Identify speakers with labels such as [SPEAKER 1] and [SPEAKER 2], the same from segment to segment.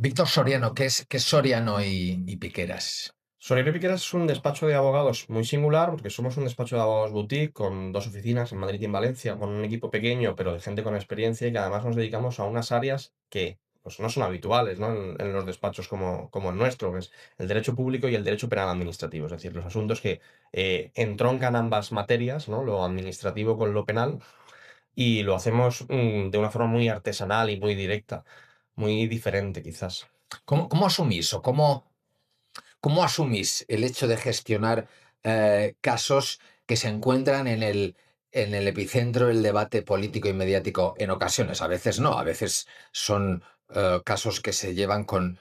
[SPEAKER 1] Víctor Soriano, ¿qué es Soriano y Piqueras?
[SPEAKER 2] Soriano y Piqueras es un despacho de abogados muy singular, porque somos un despacho de abogados boutique con dos oficinas en Madrid y en Valencia, con un equipo pequeño, pero de gente con experiencia y que además nos dedicamos a unas áreas que pues, no son habituales, ¿no? en los despachos como el nuestro, que es el derecho público y el derecho penal administrativo, es decir, los asuntos que entroncan ambas materias, ¿no? Lo administrativo con lo penal, y lo hacemos de una forma muy artesanal y muy directa, muy diferente quizás.
[SPEAKER 1] ¿Cómo asumís o cómo asumís el hecho de gestionar casos que se encuentran en el epicentro del debate político y mediático en ocasiones? A veces no, a veces son casos que se llevan con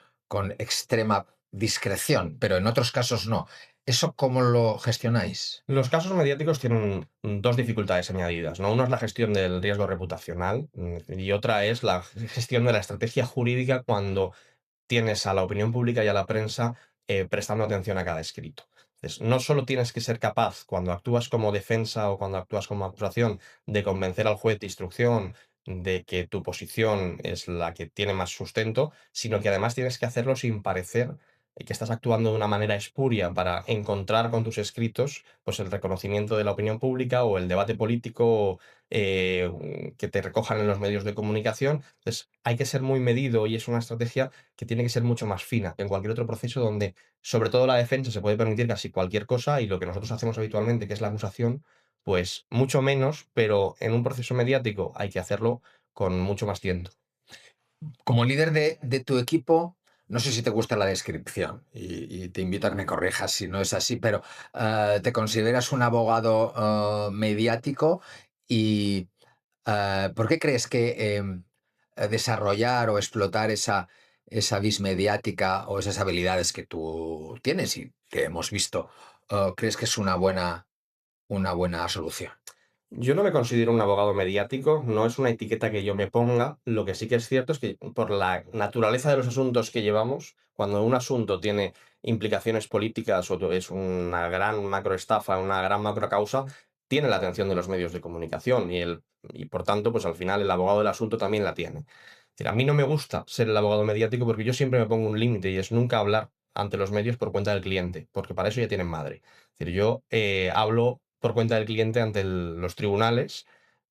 [SPEAKER 1] extrema discreción, pero en otros casos no. ¿Eso cómo lo gestionáis?
[SPEAKER 2] Los casos mediáticos tienen dos dificultades añadidas, ¿no? Una es la gestión del riesgo reputacional, y otra es la gestión de la estrategia jurídica cuando tienes a la opinión pública y a la prensa prestando atención a cada escrito. Entonces, no solo tienes que ser capaz, cuando actúas como defensa o cuando actúas como acusación, de convencer al juez de instrucción de que tu posición es la que tiene más sustento, sino que además tienes que hacerlo sin parecer que estás actuando de una manera espuria para encontrar con tus escritos pues el reconocimiento de la opinión pública o el debate político que te recojan en los medios de comunicación. Entonces, hay que ser muy medido y es una estrategia que tiene que ser mucho más fina que en cualquier otro proceso donde, sobre todo la defensa, se puede permitir casi cualquier cosa y lo que nosotros hacemos habitualmente, que es la acusación, pues mucho menos, pero en un proceso mediático hay que hacerlo con mucho más tiento.
[SPEAKER 1] Como líder de tu equipo, no sé si te gusta la descripción y te invito a que me corrijas si no es así, pero te consideras un abogado mediático y ¿por qué crees que desarrollar o explotar esa vis mediática o esas habilidades que tú tienes y que hemos visto, crees que es una buena solución?
[SPEAKER 2] Yo no me considero un abogado mediático, no es una etiqueta que yo me ponga. Lo que sí que es cierto es que por la naturaleza de los asuntos que llevamos, cuando un asunto tiene implicaciones políticas o es una gran macroestafa, una gran macrocausa, tiene la atención de los medios de comunicación y por tanto, pues al final el abogado del asunto también la tiene. Es decir, a mí no me gusta ser el abogado mediático porque yo siempre me pongo un límite y es nunca hablar ante los medios por cuenta del cliente, porque para eso ya tienen madre. Es decir, yo hablo por cuenta del cliente ante los tribunales,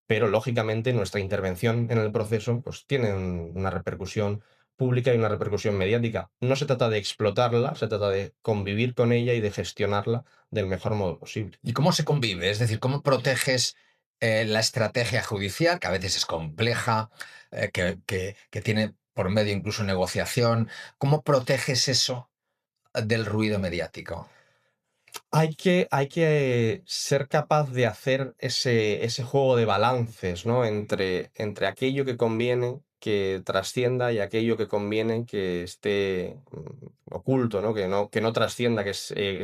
[SPEAKER 2] pero lógicamente nuestra intervención en el proceso pues, tiene una repercusión pública y una repercusión mediática. No se trata de explotarla, se trata de convivir con ella y de gestionarla del mejor modo posible.
[SPEAKER 1] ¿Y cómo se convive? Es decir, ¿cómo proteges la estrategia judicial, que a veces es compleja, que tiene por medio incluso negociación? ¿Cómo proteges eso del ruido mediático?
[SPEAKER 2] Hay que ser capaz de hacer ese juego de balances, ¿no? Entre aquello que conviene que trascienda y aquello que conviene que esté oculto, ¿no? Que no trascienda,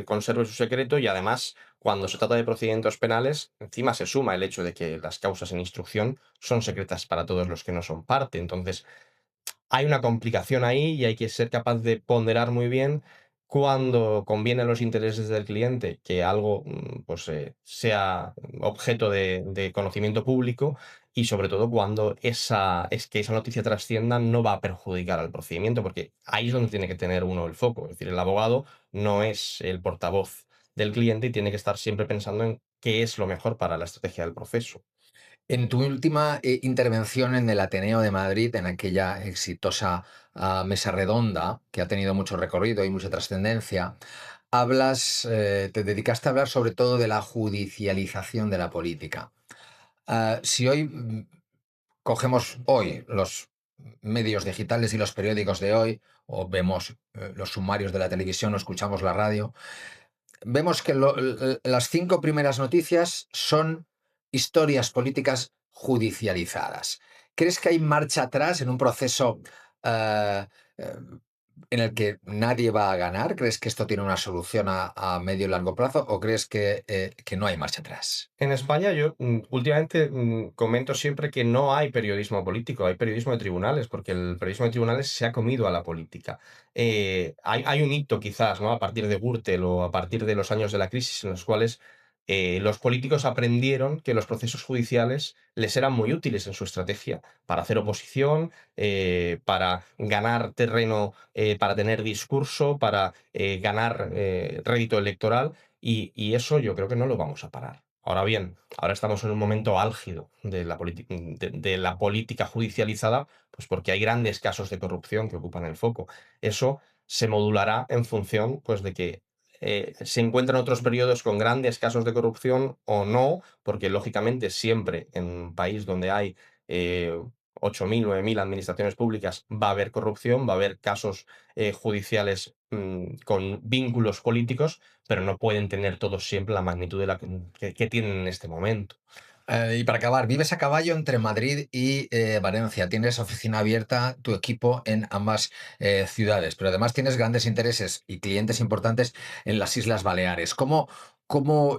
[SPEAKER 2] conserve su secreto y además, cuando se trata de procedimientos penales, encima se suma el hecho de que las causas en instrucción son secretas para todos los que no son parte. Entonces, hay una complicación ahí y hay que ser capaz de ponderar muy bien cuando conviene a los intereses del cliente que algo pues, sea objeto de conocimiento público y sobre todo cuando esa noticia trascienda no va a perjudicar al procedimiento, porque ahí es donde tiene que tener uno el foco. Es decir, el abogado no es el portavoz del cliente y tiene que estar siempre pensando en qué es lo mejor para la estrategia del proceso.
[SPEAKER 1] En tu última intervención en el Ateneo de Madrid, en aquella exitosa mesa redonda que ha tenido mucho recorrido y mucha trascendencia, te dedicaste a hablar sobre todo de la judicialización de la política. Si hoy cogemos hoy los medios digitales y los periódicos de hoy, o vemos los sumarios de la televisión o escuchamos la radio, vemos que las 5 primeras noticias son historias políticas judicializadas. ¿Crees que hay marcha atrás en un proceso eh, eh, en el que nadie va a ganar? ¿Crees que esto tiene una solución a medio y largo plazo o crees que no hay marcha atrás?
[SPEAKER 2] En España yo últimamente comento siempre que no hay periodismo político, hay periodismo de tribunales, porque el periodismo de tribunales se ha comido a la política. Hay un hito quizás, ¿no? A partir de Gürtel o a partir de los años de la crisis en los cuales los políticos aprendieron que los procesos judiciales les eran muy útiles en su estrategia para hacer oposición, para ganar terreno, para tener discurso, para ganar rédito electoral, y eso yo creo que no lo vamos a parar. Ahora bien, ahora estamos en un momento álgido de la política judicializada, pues porque hay grandes casos de corrupción que ocupan el foco. Eso se modulará en función, pues, de que se encuentran otros periodos con grandes casos de corrupción o no, porque lógicamente siempre en un país donde hay eh, 8.000, 9.000 administraciones públicas va a haber corrupción, va a haber casos judiciales con vínculos políticos, pero no pueden tener todos siempre la magnitud de que tienen en este momento.
[SPEAKER 1] Y para acabar, vives a caballo entre Madrid y Valencia. Tienes oficina abierta, tu equipo en ambas ciudades, pero además tienes grandes intereses y clientes importantes en las Islas Baleares. ¿Cómo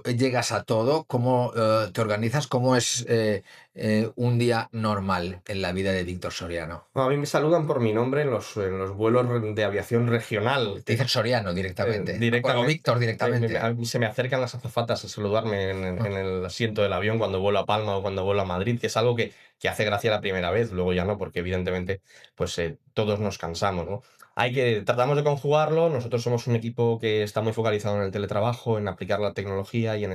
[SPEAKER 1] llegas a todo? ¿Cómo te organizas? ¿Cómo es un día normal en la vida de Víctor Soriano?
[SPEAKER 2] No, a mí me saludan por mi nombre en los vuelos de aviación regional.
[SPEAKER 1] Te dicen Soriano directamente, o
[SPEAKER 2] Directamente.
[SPEAKER 1] Víctor
[SPEAKER 2] A
[SPEAKER 1] directamente.
[SPEAKER 2] mí se me acercan las azafatas a saludarme
[SPEAKER 1] Ah.
[SPEAKER 2] en el asiento del avión cuando vuelo a Palma o cuando vuelo a Madrid, que es algo que hace gracia la primera vez, luego ya no, porque evidentemente, pues, todos nos cansamos, ¿no? Tratamos de conjugarlo, nosotros somos un equipo que está muy focalizado en el teletrabajo, en aplicar la tecnología y en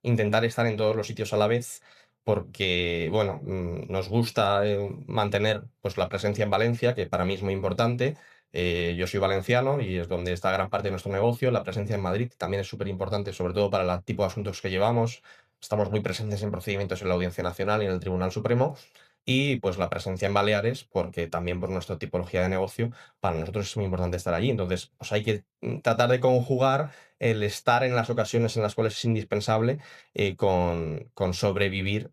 [SPEAKER 2] intentar estar en todos los sitios a la vez, porque, bueno, nos gusta, mantener, pues, la presencia en Valencia, que para mí es muy importante. Yo soy valenciano y es donde está gran parte de nuestro negocio. La presencia en Madrid también es súper importante, sobre todo para el tipo de asuntos que llevamos. Estamos muy presentes en procedimientos en la Audiencia Nacional y en el Tribunal Supremo. Y pues la presencia en Baleares, porque también por nuestra tipología de negocio, para nosotros es muy importante estar allí. Entonces, pues hay que tratar de conjugar el estar en las ocasiones en las cuales es indispensable, con sobrevivir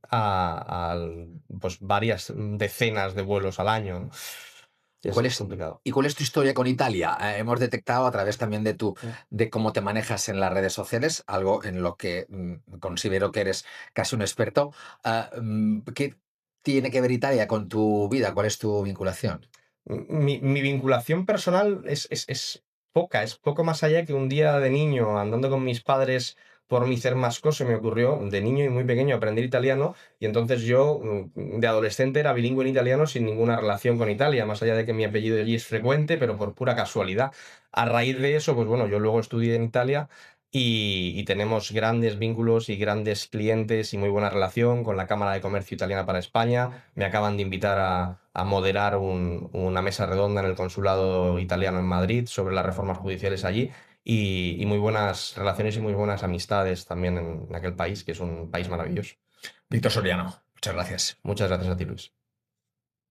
[SPEAKER 2] pues varias decenas de vuelos al año, ¿no?
[SPEAKER 1] ¿Cuál
[SPEAKER 2] Es
[SPEAKER 1] es,
[SPEAKER 2] complicado.
[SPEAKER 1] ¿Y cuál es tu historia con Italia? Hemos detectado a través también de cómo te manejas en las redes sociales, algo en lo que considero que eres casi un experto. ¿Qué tiene que ver Italia con tu vida? ¿Cuál es tu vinculación?
[SPEAKER 2] Mi vinculación personal es poca, es poco más allá que un día de niño, andando con mis padres por mi Cermasco, se me ocurrió, de niño y muy pequeño, aprender italiano, y entonces yo, de adolescente, era bilingüe en italiano sin ninguna relación con Italia, más allá de que mi apellido allí es frecuente, pero por pura casualidad. A raíz de eso, pues bueno, yo luego estudié en Italia y tenemos grandes vínculos y grandes clientes y muy buena relación con la Cámara de Comercio Italiana para España. Me acaban de invitar a moderar una mesa redonda en el consulado italiano en Madrid sobre las reformas judiciales allí, y muy buenas relaciones y muy buenas amistades también en aquel país, que es un país maravilloso.
[SPEAKER 1] Víctor Soriano, muchas gracias.
[SPEAKER 2] Muchas gracias a ti, Luis.